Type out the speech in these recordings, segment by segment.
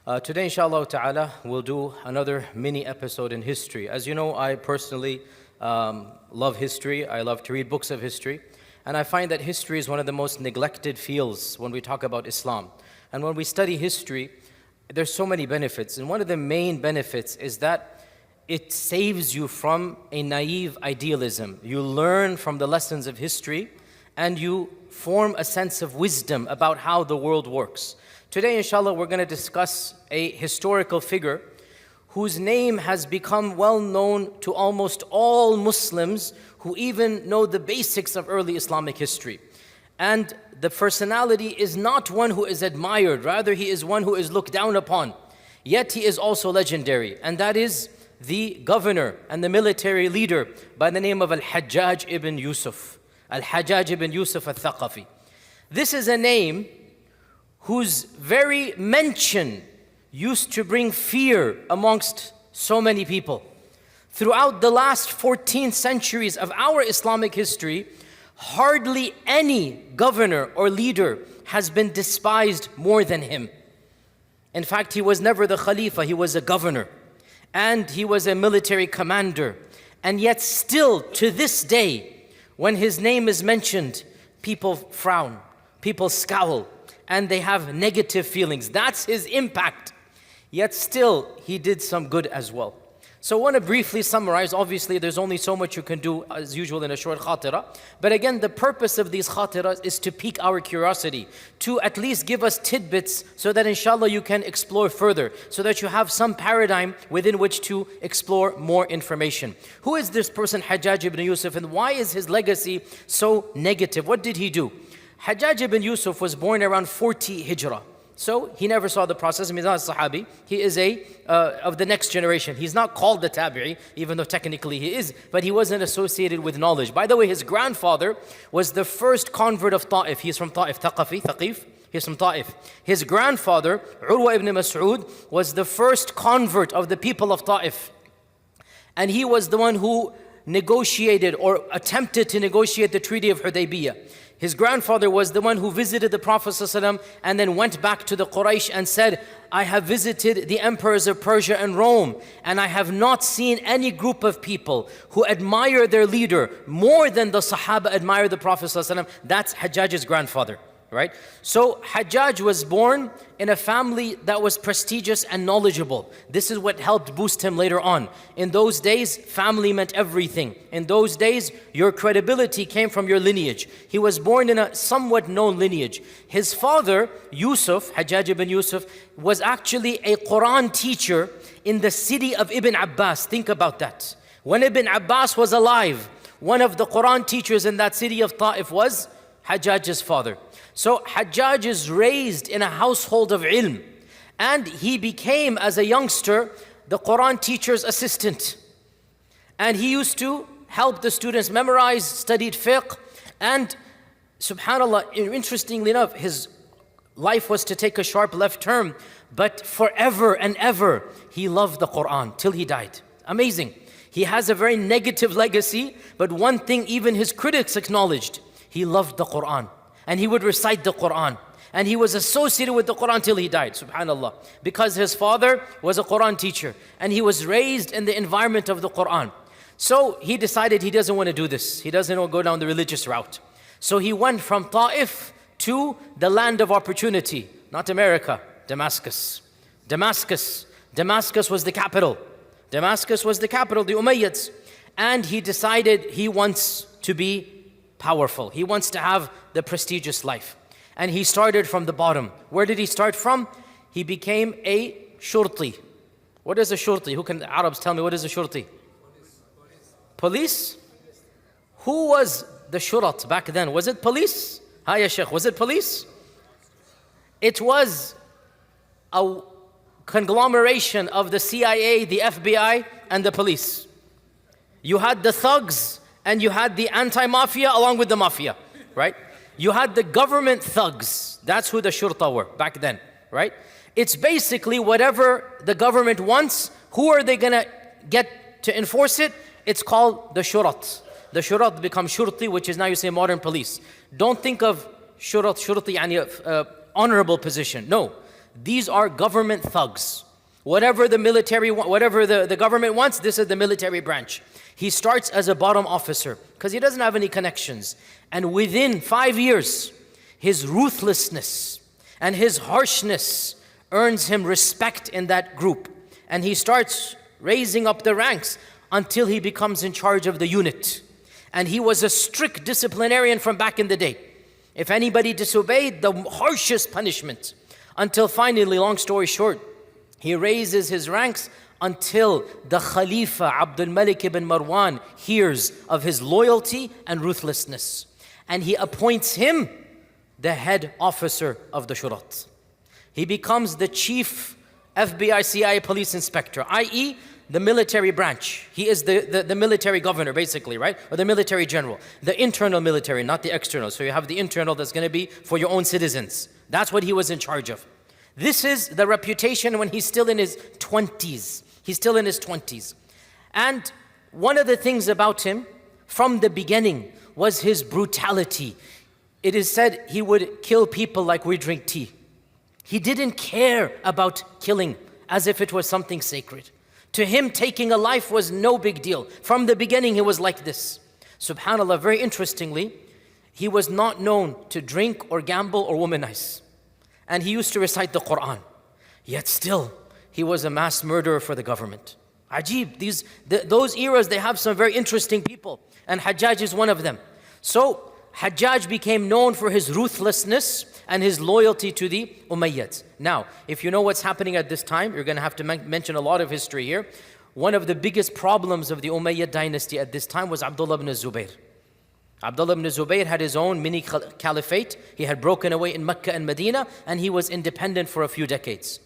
Today, inshallah ta'ala, we'll do another mini episode in history. As you know, I personally love history. I love to read books of history. And I find that history is one of the most neglected fields when we talk about Islam. And when we study history, there's so many benefits. And one of the main benefits is that it saves you from a naive idealism. You learn from the lessons of history and you form a sense of wisdom about how the world works. Today, inshallah, we're going to discuss a historical figure whose name has become well known to almost all Muslims who even know the basics of early Islamic history. And the personality is not one who is admired, rather he is one who is looked down upon. Yet he is also legendary, and that is the governor and the military leader by the name of Al-Hajjaj ibn Yusuf. Al-Hajjaj ibn Yusuf al-Thaqafi. This is a name whose very mention used to bring fear amongst so many people. Throughout the last 14 centuries of our Islamic history, hardly any governor or leader has been despised more than him. In fact, he was never the Khalifa, he was a governor. And he was a military commander. And yet still, to this day, when his name is mentioned, people frown, people scowl, and they have negative feelings. That's his impact. Yet still, he did some good as well. So I want to briefly summarize. Obviously, there's only so much you can do as usual in a short khatira. But again, the purpose of these khatiras is to pique our curiosity, to at least give us tidbits so that inshallah you can explore further, so that you have some paradigm within which to explore more information. Who is this person, Hajjaj ibn Yusuf, and why is his legacy so negative? What did he do? Hajjaj ibn Yusuf was born around 40 Hijrah. So he never saw the process. He's not a Sahabi. He is of the next generation. He's not called the Tabi'i, even though technically he is, but he wasn't associated with knowledge. By the way, his grandfather was the first convert of Ta'if. He's from Ta'if, Thaqif. He's from Ta'if. His grandfather, Urwa ibn Mas'ud, was the first convert of the people of Ta'if. And he was the one who negotiated or attempted to negotiate the Treaty of Hudaybiyah. His grandfather was the one who visited the Prophet ﷺ and then went back to the Quraysh and said, I have visited the emperors of Persia and Rome, and I have not seen any group of people who admire their leader more than the Sahaba admire the Prophet ﷺ. That's Hajjaj's grandfather, right? So Hajjaj was born in a family that was prestigious and knowledgeable. This is what helped boost him later on. In those days, family meant everything. In those days, your credibility came from your lineage. He was born in a somewhat known lineage. His father, Yusuf, Hajjaj ibn Yusuf, was actually a Quran teacher in the city of Ibn Abbas. Think about that. When Ibn Abbas was alive, one of the Quran teachers in that city of Ta'if was Hajjaj's father. So Hajjaj is raised in a household of ilm, and he became, as a youngster, the Quran teacher's assistant. And he used to help the students memorize, studied fiqh, and subhanAllah, interestingly enough, his life was to take a sharp left turn, but forever and ever, he loved the Quran till he died. Amazing. He has a very negative legacy, but one thing even his critics acknowledged, he loved the Quran. And he would recite the Quran. And he was associated with the Quran till he died, subhanAllah. Because his father was a Quran teacher. And he was raised in the environment of the Quran. So he decided he doesn't want to do this. He doesn't want to go down the religious route. So he went from Ta'if to the land of opportunity. Not America, Damascus. Damascus was the capital. Damascus was the capital, the Umayyads. And he decided he wants to be powerful. He wants to have the prestigious life. And he started from the bottom. Where did he start from? He became a shurti. What is a shurti? Who can the Arabs tell me what is a shurti? Police? Who was the shurat back then? Was it police? Hi, ya Sheikh. Was it police? It was a conglomeration of the CIA, the FBI, and the police. You had the thugs, and you had the anti-mafia along with the mafia, right? You had the government thugs. That's who the shurta were back then, right? It's basically whatever the government wants. Who are they going to get to enforce it? It's called the shurat. The shurat becomes shurti, which is now you say modern police. Don't think of shurati, yani honorable position. No. These are government thugs. Whatever the military, whatever the government wants, this is the military branch. He starts as a bottom officer because he doesn't have any connections. And within 5 years, his ruthlessness and his harshness earns him respect in that group. And he starts raising up the ranks until he becomes in charge of the unit. And he was a strict disciplinarian from back in the day. If anybody disobeyed, the harshest punishment. Until finally, long story short, he raises his ranks until the Khalifa Abdul Malik ibn Marwan hears of his loyalty and ruthlessness. And he appoints him the head officer of the Shurat. He becomes the chief FBI, CIA police inspector, i.e. the military branch. He is the military governor, basically, right? Or the military general. The internal military, not the external. So you have the internal that's going to be for your own citizens. That's what he was in charge of. This is the reputation when he's still in his 20s. He's still in his 20s. And one of the things about him from the beginning was his brutality. It is said he would kill people like we drink tea. He didn't care about killing as if it was something sacred. To him, taking a life was no big deal. From the beginning, he was like this. SubhanAllah, very interestingly, he was not known to drink or gamble or womanize. And he used to recite the Quran. Yet still, he was a mass murderer for the government. Ajib, those eras, they have some very interesting people. And Hajjaj is one of them. So, Hajjaj became known for his ruthlessness and his loyalty to the Umayyads. Now, if you know what's happening at this time, you're going to have to mention a lot of history here. One of the biggest problems of the Umayyad dynasty at this time was Abdullah ibn Zubayr. Abdullah ibn Zubayr had his own mini caliphate. He had broken away in Mecca and Medina, and he was independent for a few decades.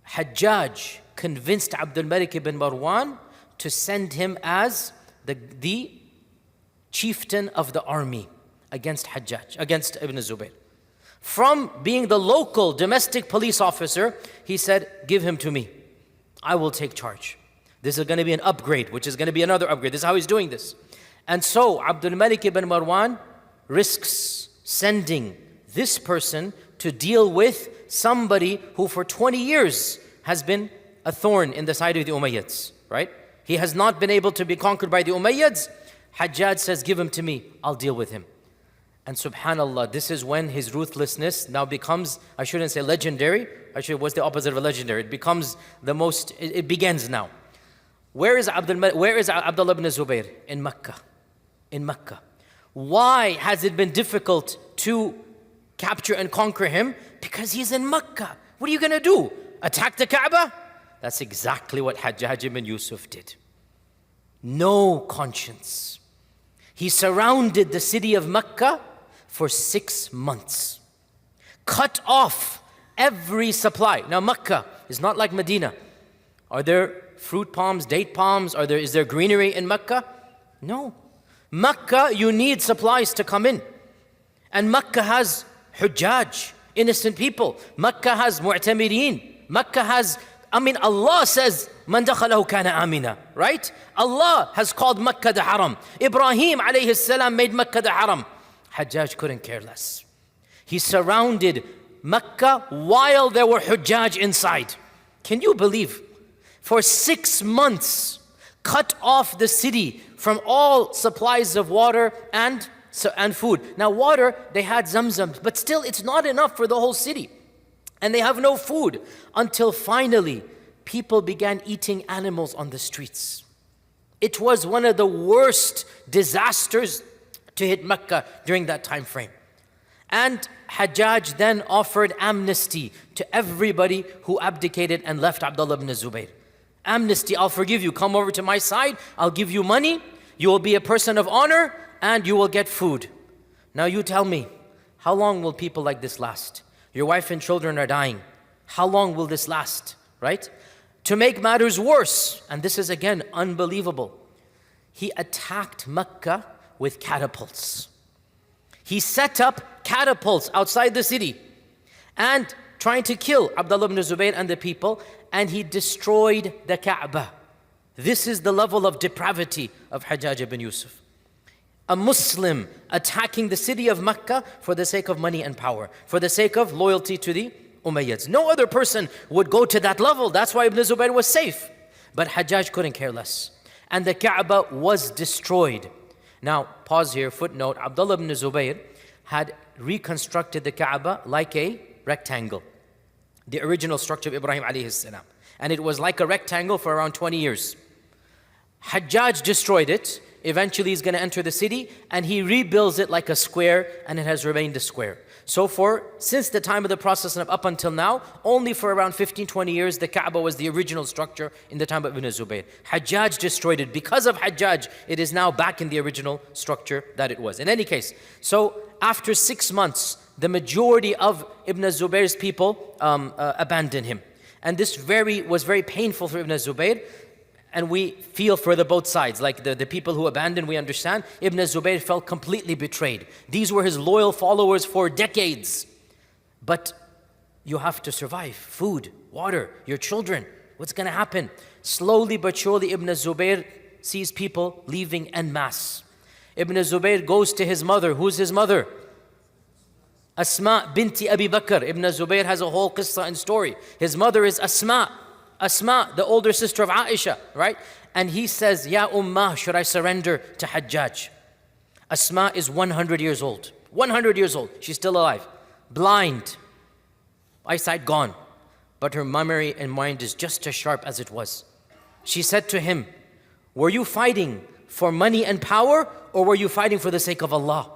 Hajjaj convinced Abdul Malik ibn Marwan to send him as the chieftain of the army against Hajjaj, against Ibn Zubayr. From being the local domestic police officer, he said, give him to me. I will take charge. This is going to be an upgrade, which is going to be another upgrade. This is how he's doing this. And so Abdul Malik ibn Marwan risks sending this person to deal with somebody who for 20 years has been a thorn in the side of the Umayyads, right? He has not been able to be conquered by the Umayyads. Hajjaj says, give him to me, I'll deal with him. And subhanAllah, this is when his ruthlessness now becomes, I shouldn't say legendary, what's the opposite of a legendary? It becomes the most, it begins now. Where is Abdullah ibn Zubayr? In Mecca. In Mecca. Why has it been difficult to capture and conquer him? Because he's in Mecca. What are you going to do? Attack the Kaaba? That's exactly what Hajjaj ibn Yusuf did. No conscience. He surrounded the city of Mecca for 6 months. Cut off every supply. Now Mecca is not like Medina. Are there fruit palms, date palms? Is there greenery in Mecca? No. Mecca, you need supplies to come in. And Mecca has Hujjaj, innocent people. Mecca has Mu'tamireen. Mecca has, Allah says, Man dakhalahu kana amina, right? Allah has called Mecca the Haram. Ibrahim alayhi salam made Mecca the Haram. Hajjaj couldn't care less. He surrounded Mecca while there were Hujjaj inside. Can you believe? For 6 months, cut off the city from all supplies of water and food. Now water, they had Zamzam, but still it's not enough for the whole city. And they have no food until finally people began eating animals on the streets. It was one of the worst disasters to hit Mecca during that time frame. And Hajjaj then offered amnesty to everybody who abdicated and left Abdullah ibn Zubayr. Amnesty, I'll forgive you. Come over to my side. I'll give you money. You will be a person of honor and you will get food. Now you tell me, how long will people like this last? Your wife and children are dying. How long will this last, right? To make matters worse, and this is again unbelievable, he attacked Mecca with catapults. He set up catapults outside the city and trying to kill Abdullah ibn Zubayr and the people, and he destroyed the Kaaba. This is the level of depravity of Hajjaj ibn Yusuf. A Muslim attacking the city of Mecca for the sake of money and power, for the sake of loyalty to the Umayyads. No other person would go to that level. That's why Ibn Zubayr was safe. But Hajjaj couldn't care less. And the Kaaba was destroyed. Now, pause here, footnote. Abdullah ibn Zubayr had reconstructed the Kaaba like a rectangle. The original structure of Ibrahim alayhi salam. And it was like a rectangle for around 20 years. Hajjaj destroyed it. Eventually he's going to enter the city and he rebuilds it like a square, and it has remained a square. So since the time of the Prophet up until now, only for around 15-20 years, the Kaaba was the original structure in the time of Ibn Zubayr. Hajjaj destroyed it. Because of Hajjaj, it is now back in the original structure that it was. In any case, so after 6 months, the majority of Ibn Zubayr's people abandoned him. And this was very painful for Ibn Zubayr. And we feel for both sides, like the people who abandoned, we understand. Ibn Zubayr felt completely betrayed. These were his loyal followers for decades. But you have to survive. Food, water, your children. What's going to happen? Slowly but surely, Ibn Zubayr sees people leaving en masse. Ibn Zubayr goes to his mother. Who's his mother? Asma binti Abi Bakr. Ibn Zubayr has a whole qissa and story. His mother is Asma, the older sister of Aisha, right? And he says, Ya Ummah, should I surrender to Hajjaj? Asma is 100 years old. 100 years old. She's still alive. Blind. Eyesight gone. But her memory and mind is just as sharp as it was. She said to him, were you fighting for money and power, or were you fighting for the sake of Allah?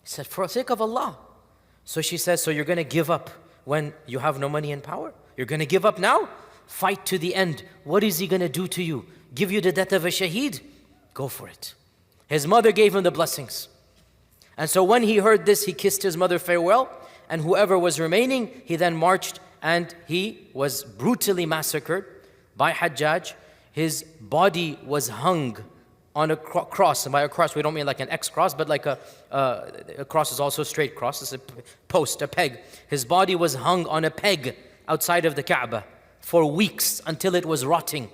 He said, for the sake of Allah. So she says, so you're going to give up when you have no money and power? You're going to give up now? Fight to the end. What is he going to do to you? Give you the death of a shaheed? Go for it. His mother gave him the blessings. And so when he heard this, he kissed his mother farewell. And whoever was remaining, he then marched and he was brutally massacred by Hajjaj. His body was hung on a cross. And by a cross, we don't mean like an X cross, but like a cross is also a straight cross. It's a post, a peg. His body was hung on a peg outside of the Kaaba for weeks until it was rotting,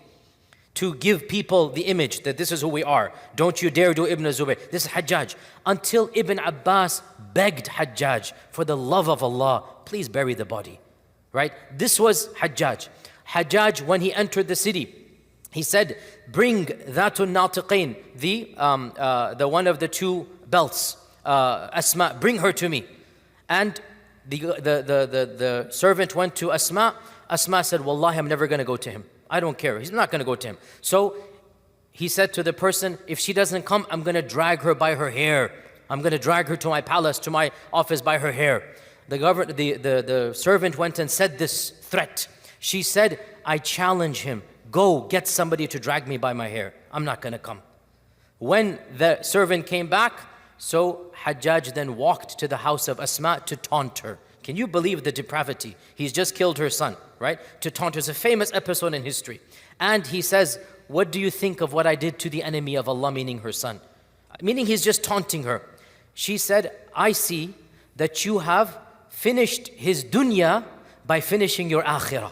to give people the image that this is who we are. Don't you dare do Ibn Zubayr. This is Hajjaj. Until Ibn Abbas begged Hajjaj, for the love of Allah, please bury the body. Right? This was Hajjaj. Hajjaj, when he entered the city, he said, bring Dhatun Natiqain, the one of the two belts, Asma, bring her to me. And the servant went to Asma. Asma said, Wallahi, I'm never going to go to him. I don't care. He's not going to go to him. So he said to the person, if she doesn't come, I'm going to drag her by her hair. I'm going to drag her to my palace, to my office by her hair. The servant went and said this threat. She said, I challenge him. Go get somebody to drag me by my hair. I'm not going to come. When the servant came back, so Hajjaj then walked to the house of Asma to taunt her. Can you believe the depravity? He's just killed her son, right? To taunt her. It's a famous episode in history. And he says, what do you think of what I did to the enemy of Allah, meaning her son? Meaning he's just taunting her. She said, I see that you have finished his dunya by finishing your akhirah.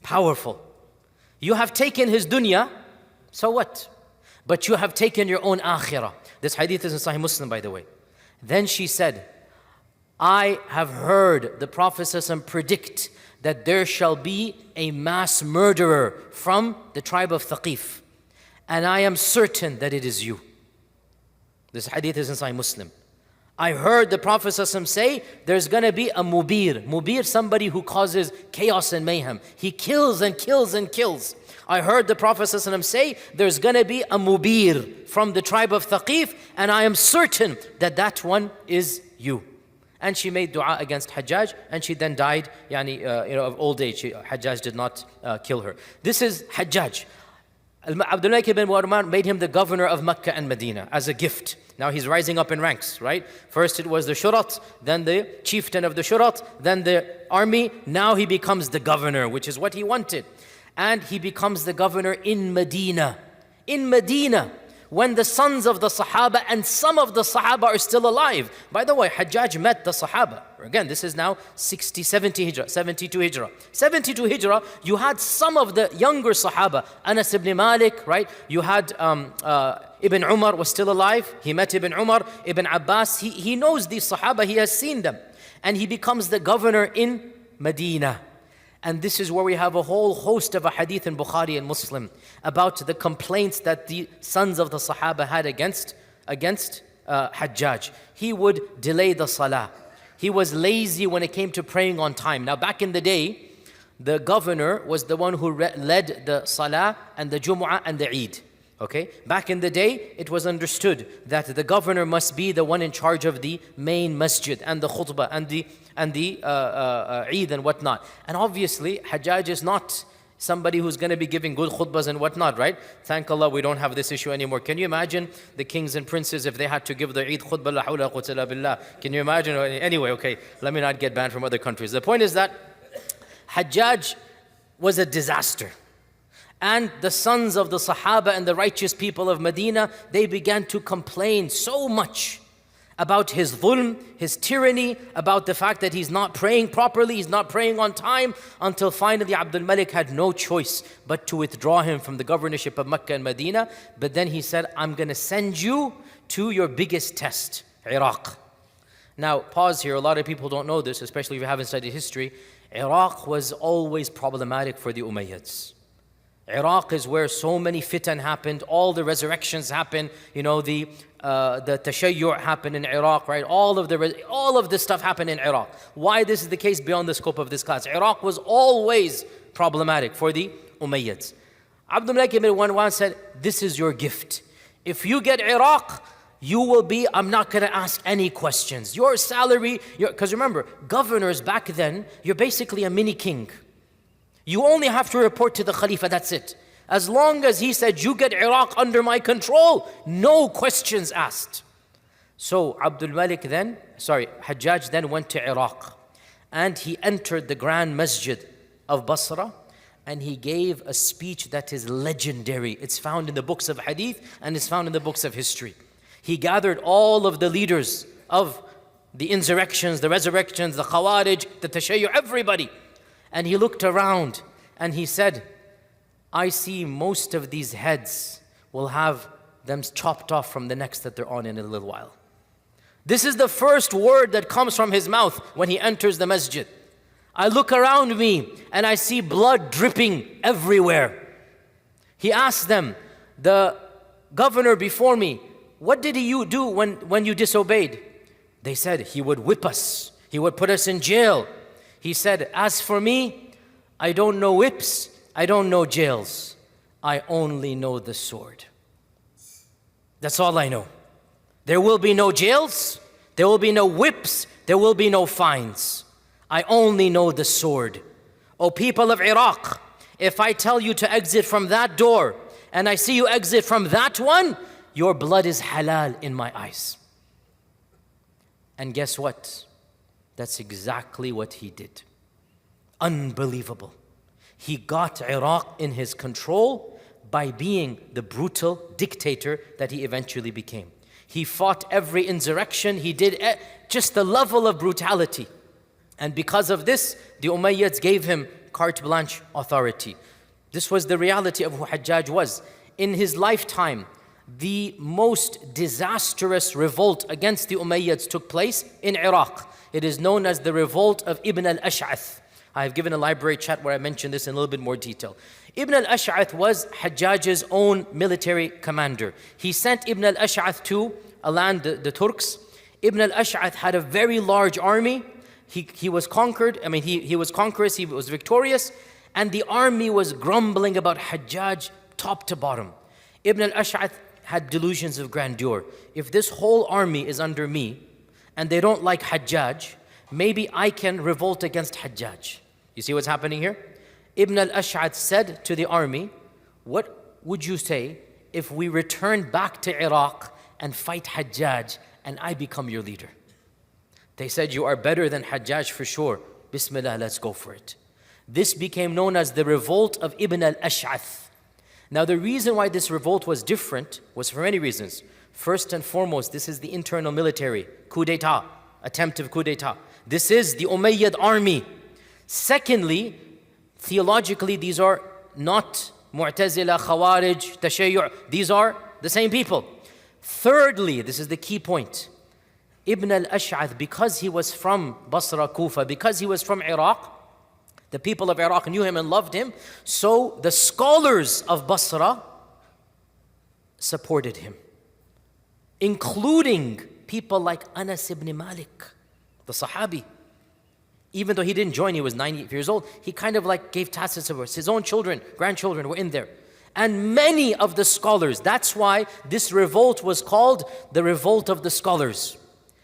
Powerful. You have taken his dunya, so what? But you have taken your own akhirah. This hadith is in Sahih Muslim, by the way. Then she said, I have heard the Prophet ﷺ predict that there shall be a mass murderer from the tribe of Thaqif. And I am certain that it is you. This hadith is in Sahih Muslim. I heard the Prophet ﷺ say, there's going to be a mubir. Mubir, somebody who causes chaos and mayhem. He kills and kills and kills. I heard the Prophet ﷺ say, there's going to be a mubir from the tribe of Thaqif, and I am certain that that one is you. And she made dua against Hajjaj, and she then died of old age. Hajjaj did not kill her. This is Hajjaj. Abdul Malik ibn Marwan made him the governor of Mecca and Medina as a gift. Now he's rising up in ranks, right? First it was the Shurat, then the chieftain of the Shurat, then the army. Now he becomes the governor, which is what he wanted. And he becomes the governor in Medina. In Medina, when the sons of the Sahaba and some of the Sahaba are still alive. By the way, Hajjaj met the Sahaba. Again, this is now 70 Hijrah, 72 Hijrah. 72 Hijrah, you had some of the younger Sahaba. Anas ibn Malik, right? You had Ibn Umar was still alive. He met Ibn Umar, Ibn Abbas. He knows these Sahaba, he has seen them. And he becomes the governor in Medina. And this is where we have a whole host of a hadith in Bukhari and Muslim about the complaints that the sons of the Sahaba had against Hajjaj. He would delay the salah. He was lazy when it came to praying on time. Now back in the day, the governor was the one who led the salah and the Jumu'ah and the Eid. Okay? Back in the day, it was understood that the governor must be the one in charge of the main masjid and the khutbah and the Eid and whatnot. And obviously, Hajjaj is not somebody who's going to be giving good khutbahs and whatnot, right? Thank Allah we don't have this issue anymore. Can you imagine the kings and princes if they had to give the Eid khutbah? La hawla quwwata illa billah. Can you imagine? Anyway, okay, let me not get banned from other countries. The point is that Hajjaj was a disaster. And the sons of the Sahaba and the righteous people of Medina, they began to complain so much about his dhulm, his tyranny, about the fact that he's not praying properly, he's not praying on time, until finally Abdul Malik had no choice but to withdraw him from the governorship of Mecca and Medina. But then he said, I'm going to send you to your biggest test, Iraq. Now, pause here. A lot of people don't know this, especially if you haven't studied history. Iraq was always problematic for the Umayyads. Iraq is where so many fitan happened, all the resurrections happened, the tashayyu' happened in Iraq, right? All of this stuff happened in Iraq. Why this is the case beyond the scope of this class. Iraq was always problematic for the Umayyads. Abdul Malik ibn Marwan said, this is your gift. If you get Iraq, you will be, I'm not going to ask any questions. Your salary, because remember, governors back then, you're basically a mini king. You only have to report to the Khalifa, that's it. As long as he said, you get Iraq under my control, no questions asked. So Hajjaj then went to Iraq. And he entered the Grand Masjid of Basra. And he gave a speech that is legendary. It's found in the books of hadith and it's found in the books of history. He gathered all of the leaders of the insurrections, the resurrections, the Khawarij, the Tashayyu', everybody. And he looked around and he said, I see most of these heads will have them chopped off from the necks that they're on in a little while. This is the first word that comes from his mouth when he enters the masjid. I look around me and I see blood dripping everywhere. He asked them, the governor before me, what did you do when you disobeyed? They said, he would whip us. He would put us in jail. He said, as for me, I don't know whips, I don't know jails. I only know the sword. That's all I know. There will be no jails, there will be no whips, there will be no fines. I only know the sword. O people of Iraq, if I tell you to exit from that door, and I see you exit from that one, your blood is halal in my eyes. And guess what? That's exactly what he did. Unbelievable. He got Iraq in his control by being the brutal dictator that he eventually became. He fought every insurrection. He did just the level of brutality. And because of this, the Umayyads gave him carte blanche authority. This was the reality of who Hajjaj was. In his lifetime, the most disastrous revolt against the Umayyads took place in Iraq. It is known as the revolt of Ibn al-Ash'ath. I have given a library chat where I mentioned this in a little bit more detail. Ibn al-Ash'ath was Hajjaj's own military commander. He sent Ibn al-Ash'ath to a land, the Turks. Ibn al-Ash'ath had a very large army. He was conquered. He was conquerors, he was victorious. And the army was grumbling about Hajjaj top to bottom. Ibn al-Ash'ath had delusions of grandeur. If this whole army is under me, and they don't like Hajjaj, maybe I can revolt against Hajjaj. You see what's happening here? Ibn al-Ash'ath said to the army, what would you say if we return back to Iraq and fight Hajjaj and I become your leader? They said, you are better than Hajjaj for sure. Bismillah, let's go for it. This became known as the revolt of Ibn al-Ash'ath. Now the reason why this revolt was different was for many reasons. First and foremost, this is the internal military coup d'etat, attempt of coup d'etat. This is the Umayyad army. Secondly, theologically, these are not Mu'tazila, Khawarij, Tashayyu'. These are the same people. Thirdly, this is the key point. Ibn al-Ash'ath, because he was from Basra, Kufa, because he was from Iraq, The people of Iraq knew him and loved him. So the scholars of Basra supported him, including people like Anas ibn Malik, the Sahabi. Even though he didn't join, he was 90 years old, he kind of like gave tacit support. His own children, grandchildren were in there. And many of the scholars, that's why this revolt was called the Revolt of the Scholars.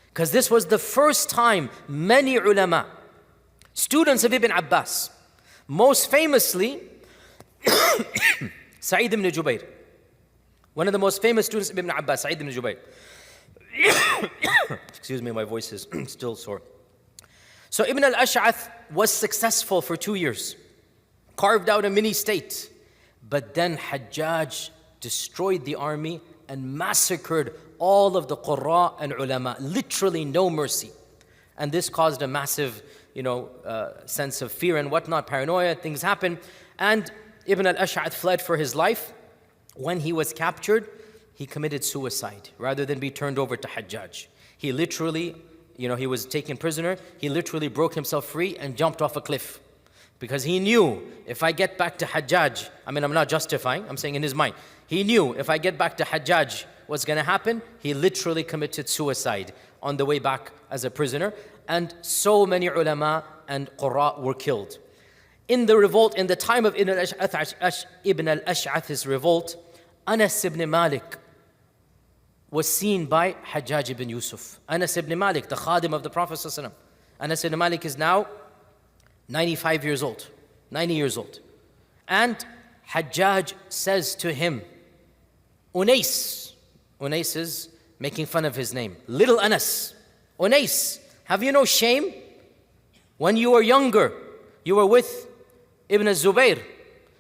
Because this was the first time many ulama, students of Ibn Abbas, most famously, Sa'id ibn Jubayr, one of the most famous students of Ibn Abbas, Sa'id ibn Jubayr. Excuse me, my voice is still sore. So Ibn al-Ash'ath was successful for 2 years, carved out a mini state. But then Hajjaj destroyed the army and massacred all of the Qurra and ulama, literally no mercy. And this caused a massive, sense of fear and whatnot, paranoia, things happen. And Ibn al-Ash'ath fled for his life. When he was captured, he committed suicide rather than be turned over to Hajjaj. He literally, he was taken prisoner. He literally broke himself free and jumped off a cliff. Because he knew, if I get back to Hajjaj, I'm not justifying, I'm saying in his mind, he knew if I get back to Hajjaj, what's going to happen? He literally committed suicide on the way back as a prisoner. And so many ulama and qurra were killed. In the revolt, in the time of Ibn al-Ash'ath's revolt, Anas ibn Malik was seen by Hajjaj ibn Yusuf. Anas ibn Malik, the khadim of the Prophet ﷺ. Anas ibn Malik is now 95 years old, 90 years old. And Hajjaj says to him, Unais is making fun of his name, little Anas. Unais, have you no shame? When you were younger, you were with Ibn al-Zubayr.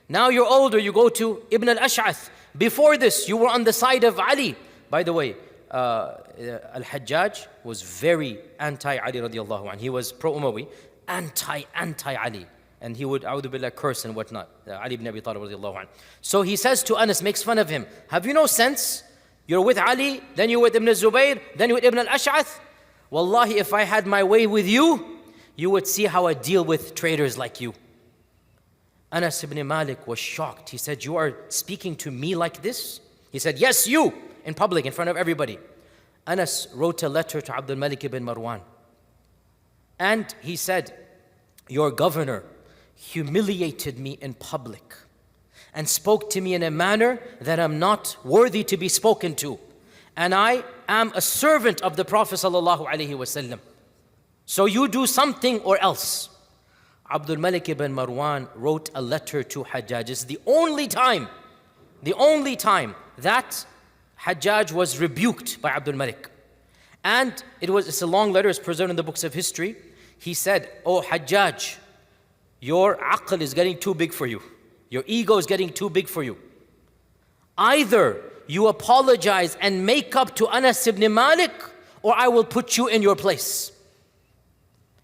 Now you're older, you go to Ibn al-Ash'ath. Before this, you were on the side of Ali. By the way, Al-Hajjaj was very anti-Ali radiallahu anhu. He was pro-Umawi, anti-Ali. And he would, a'udhu billah, curse and whatnot. Ali ibn Abi Talib radiallahu anhu. So he says to Anas, makes fun of him, have you no sense? You're with Ali, then you're with Ibn al-Zubayr, then you're with Ibn al-Ash'ath. Wallahi, if I had my way with you, you would see how I deal with traitors like you. Anas ibn Malik was shocked. He said, you are speaking to me like this? He said, yes, you, in public, in front of everybody. Anas wrote a letter to Abdul Malik ibn Marwan. And he said, your governor humiliated me in public and spoke to me in a manner that I'm not worthy to be spoken to. And I am a servant of the Prophet sallallahu alaihi wasallam. So you do something or else. Abdul Malik ibn Marwan wrote a letter to Hajjaj. It's the only time that Hajjaj was rebuked by Abdul Malik. And it's a long letter, it's preserved in the books of history. He said, oh Hajjaj, your aql is getting too big for you. Your ego is getting too big for you. Either you apologize and make up to Anas ibn Malik, or I will put you in your place.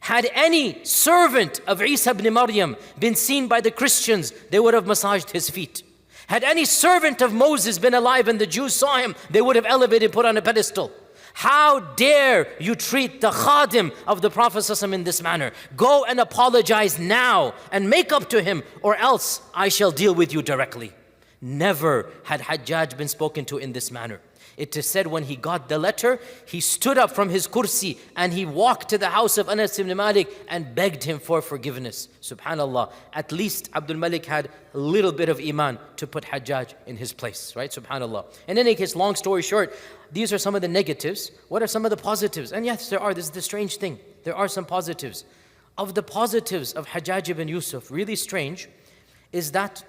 Had any servant of Isa ibn Maryam been seen by the Christians, they would have massaged his feet. Had any servant of Moses been alive and the Jews saw him, they would have elevated, put on a pedestal. How dare you treat the khadim of the Prophet ﷺ in this manner? Go and apologize now and make up to him, or else I shall deal with you directly. Never had Hajjaj been spoken to in this manner. It is said when he got the letter, he stood up from his kursi and he walked to the house of Anas ibn Malik and begged him for forgiveness. Subhanallah. At least Abdul Malik had a little bit of iman to put Hajjaj in his place, right? Subhanallah. In any case, long story short, these are some of the negatives. What are some of the positives? And yes, there are. This is the strange thing. There are some positives. Of the positives of Hajjaj ibn Yusuf, really strange, is that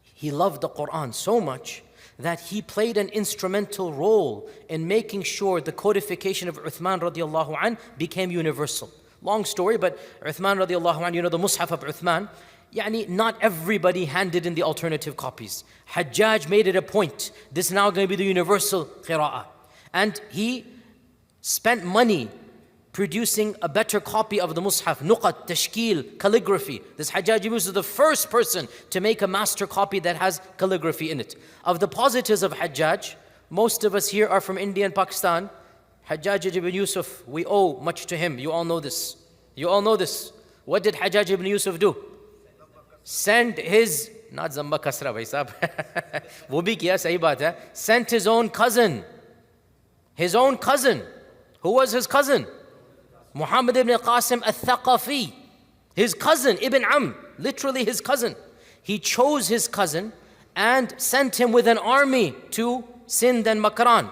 he loved the Quran so much that he played an instrumental role in making sure the codification of Uthman radiallahu anh became universal. Long story, but Uthman radiallahu anh, the Mus'haf of Uthman, not everybody handed in the alternative copies. Hajjaj made it a point. This is now going to be the universal qira'ah. And he spent money producing a better copy of the Mus'haf, nuqat, tashkil, calligraphy. This Hajjaj ibn Yusuf is the first person to make a master copy that has calligraphy in it. Of the positives of Hajjaj, most of us here are from India and Pakistan. Hajjaj ibn Yusuf, we owe much to him. You all know this. You all know this. What did Hajjaj ibn Yusuf do? sent his, not Zamba Kasra bhai sahab, wo bhi kiya, sahi baat hai, sent his own cousin. His own cousin. Who was his cousin? Muhammad ibn Qasim al-Thaqafi. His cousin, Ibn literally his cousin. He chose his cousin and sent him with an army to Sindh and Makran.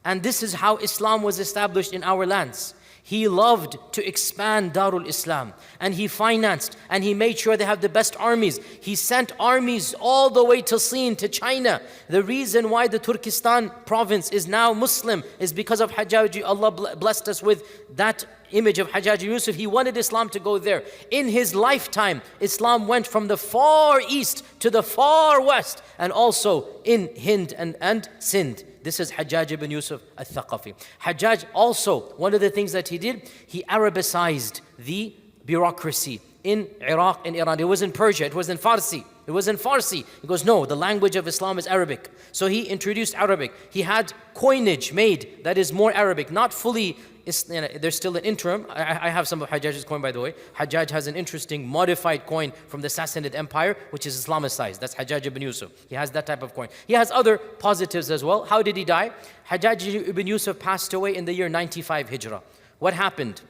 And this is how Islam was established in our lands. He loved to expand Darul Islam, and he financed and he made sure they have the best armies. He sent armies all the way to Sindh, to China. The reason why the Turkestan province is now Muslim is because of Hajjaj. Allah blessed us with that image of Hajjaj Yusuf. He wanted Islam to go there. In his lifetime, Islam went from the far east to the far west, and also in Hind and Sindh. This is Hajjaj ibn Yusuf al-Thaqafi. Hajjaj also, one of the things that he did, he Arabicized the bureaucracy in Iraq and Iran. It was in Persia, it was in Farsi. It was in Farsi. He goes, no, the language of Islam is Arabic. So he introduced Arabic. He had coinage made that is more Arabic, not fully. There's still an interim. I have some of Hajjaj's coin, by the way. Hajjaj has an interesting modified coin from the Sassanid Empire, which is Islamicized. That's Hajjaj ibn Yusuf. He has that type of coin. He has other positives as well. How did he die? Hajjaj ibn Yusuf passed away in the year 95 Hijrah. What happened?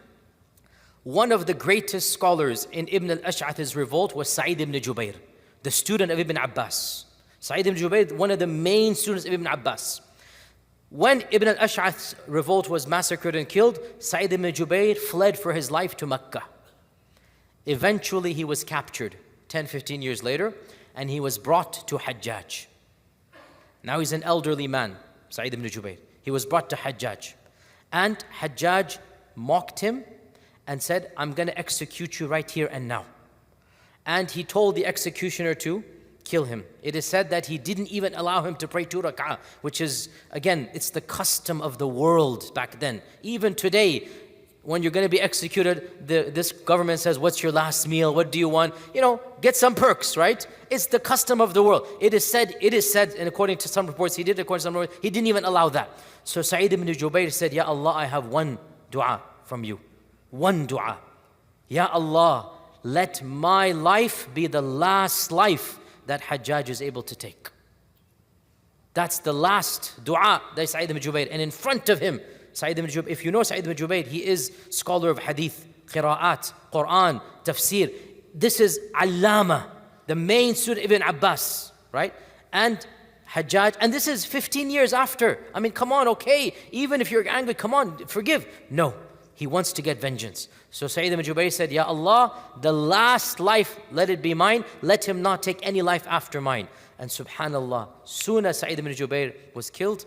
One of the greatest scholars in Ibn al-Ash'ath's revolt was Sa'id ibn Jubayr, the student of Ibn Abbas. Sa'id ibn Jubayr, one of the main students of Ibn Abbas. When Ibn al-Ash'ath's revolt was massacred and killed, Sa'id ibn Jubayr fled for his life to Mecca. Eventually he was captured 10, 15 years later, and he was brought to Hajjaj. Now he's an elderly man, Sa'id ibn Jubayr. He was brought to Hajjaj. And Hajjaj mocked him and said, I'm going to execute you right here and now. And he told the executioner to kill him. It is said that he didn't even allow him to pray 2 rak'ah, which is, again, it's the custom of the world back then. Even today, when you're going to be executed, this government says, what's your last meal? What do you want? You know, get some perks, right? It's the custom of the world. It is said, and according to some reports, he did, according to some reports, he didn't even allow that. So Sa'id ibn Jubayr said, Ya Allah, I have one dua from you. One dua. Ya Allah, let my life be the last life that Hajjaj is able to take. That's the last dua that Sa'id ibn Jubayr. And in front of him, Sa'id ibn Jubayr, if you know Sa'id ibn Jubayr, he is scholar of hadith, qira'at, Quran, tafsir. This is Allama, the main student of Ibn Abbas, right? And Hajjaj, and this is 15 years after. I mean, come on, okay, even if you're angry, come on, forgive. No, he wants to get vengeance. So Sa'id ibn Jubayr said, Ya Allah, the last life, let it be mine. Let him not take any life after mine. And subhanallah, soon as Sa'id ibn Jubayr was killed,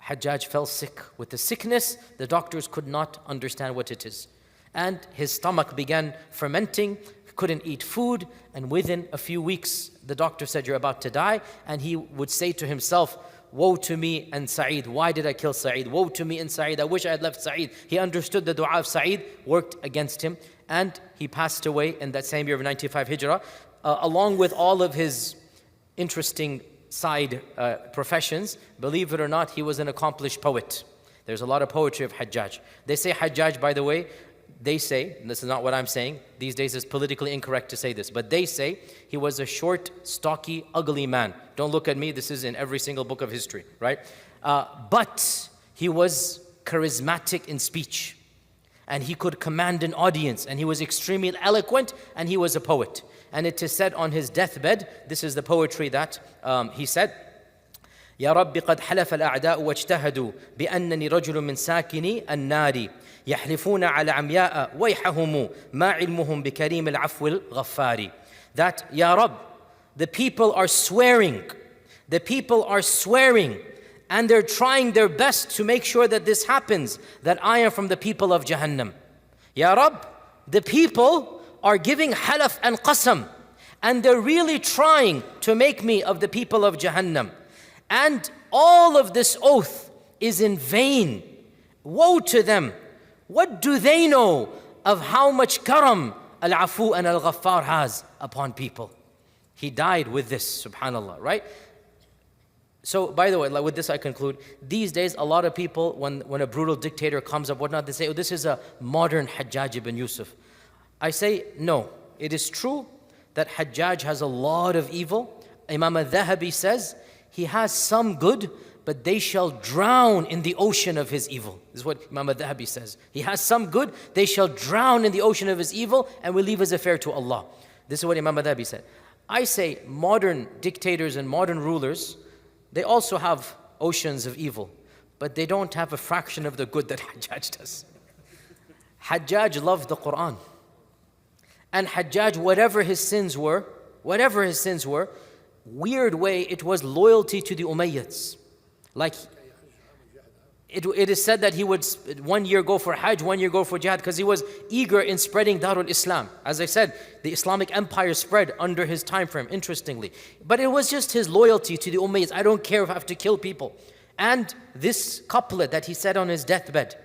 Hajjaj fell sick. With the sickness, the doctors could not understand what it is. And his stomach began fermenting, couldn't eat food, and within a few weeks, the doctor said, you're about to die. And he would say to himself, woe to me and Sa'id. Why did I kill Sa'id? Woe to me and Sa'id. I wish I had left Sa'id. He understood the dua of Sa'id worked against him. And he passed away in that same year of 95 Hijrah, along with all of his interesting side professions. Believe it or not, he was an accomplished poet. There's a lot of poetry of Hajjaj. They say Hajjaj, by the way, they say, and this is not what I'm saying, these days it's politically incorrect to say this, but they say he was a short, stocky, ugly man. Don't look at me, this is in every single book of history, right? But he was charismatic in speech, and he could command an audience, and he was extremely eloquent, and he was a poet. And it is said on his deathbed, this is the poetry that he said, يا رب قد حلف الأعداء واجتهدوا بأنني رجل من ساكني النار يحلفون على عمياء ويحهم ما علمهم بكريم العفو الغفار. That, Ya Rab, the people are swearing, and they're trying their best to make sure that this happens, that I am from the people of Jahannam. Ya Rab, the people are giving halaf and qasam, and they're really trying to make me of the people of Jahannam. And all of this oath is in vain. Woe to them. What do they know of how much karam al-afu and al-ghaffar has upon people? He died with this, subhanallah, right? So, by the way, with this I conclude. These days, a lot of people, when a brutal dictator comes up, whatnot, they say, oh, this is a modern Hajjaj ibn Yusuf. I say, no. It is true that Hajjaj has a lot of evil, Imam al-Dhahabi says, he has some good, but they shall drown in the ocean of his evil. This is what Imam al-Dhahabi says. He has some good, they shall drown in the ocean of his evil, and will leave his affair to Allah. This is what Imam al-Dhahabi said. I say modern dictators and modern rulers, they also have oceans of evil, but they don't have a fraction of the good that Hajjaj does. Hajjaj loved the Quran. And Hajjaj, whatever his sins were, weird way, it was loyalty to the Umayyads. Like, it is said that he would 1 year go for Hajj, 1 year go for Jihad, because he was eager in spreading Darul Islam. As I said, the Islamic empire spread under his time frame, interestingly. But it was just his loyalty to the Umayyads. I don't care if I have to kill people. And this couplet that he said on his deathbed,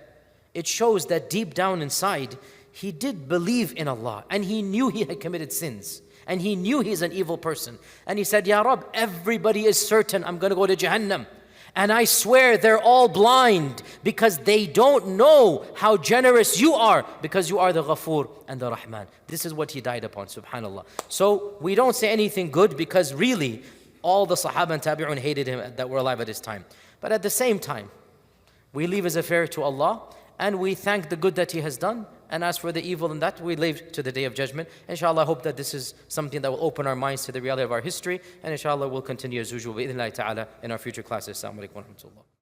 it shows that deep down inside, he did believe in Allah, and he knew he had committed sins, and he knew he's an evil person. And he said, Ya Rab, everybody is certain I'm going to go to Jahannam. And I swear they're all blind because they don't know how generous you are, because you are the Ghafoor and the Rahman. This is what he died upon, subhanAllah. So we don't say anything good because really all the Sahaba and Tabi'un hated him that were alive at his time. But at the same time, we leave his affair to Allah and we thank the good that he has done. And as for the evil in that, we leave to the Day of Judgment. Inshallah, I hope that this is something that will open our minds to the reality of our history. And inshallah, we'll continue as usual, bi-idhnillahi ta'ala, in our future classes. Assalamu alaikum wa rahmatullah.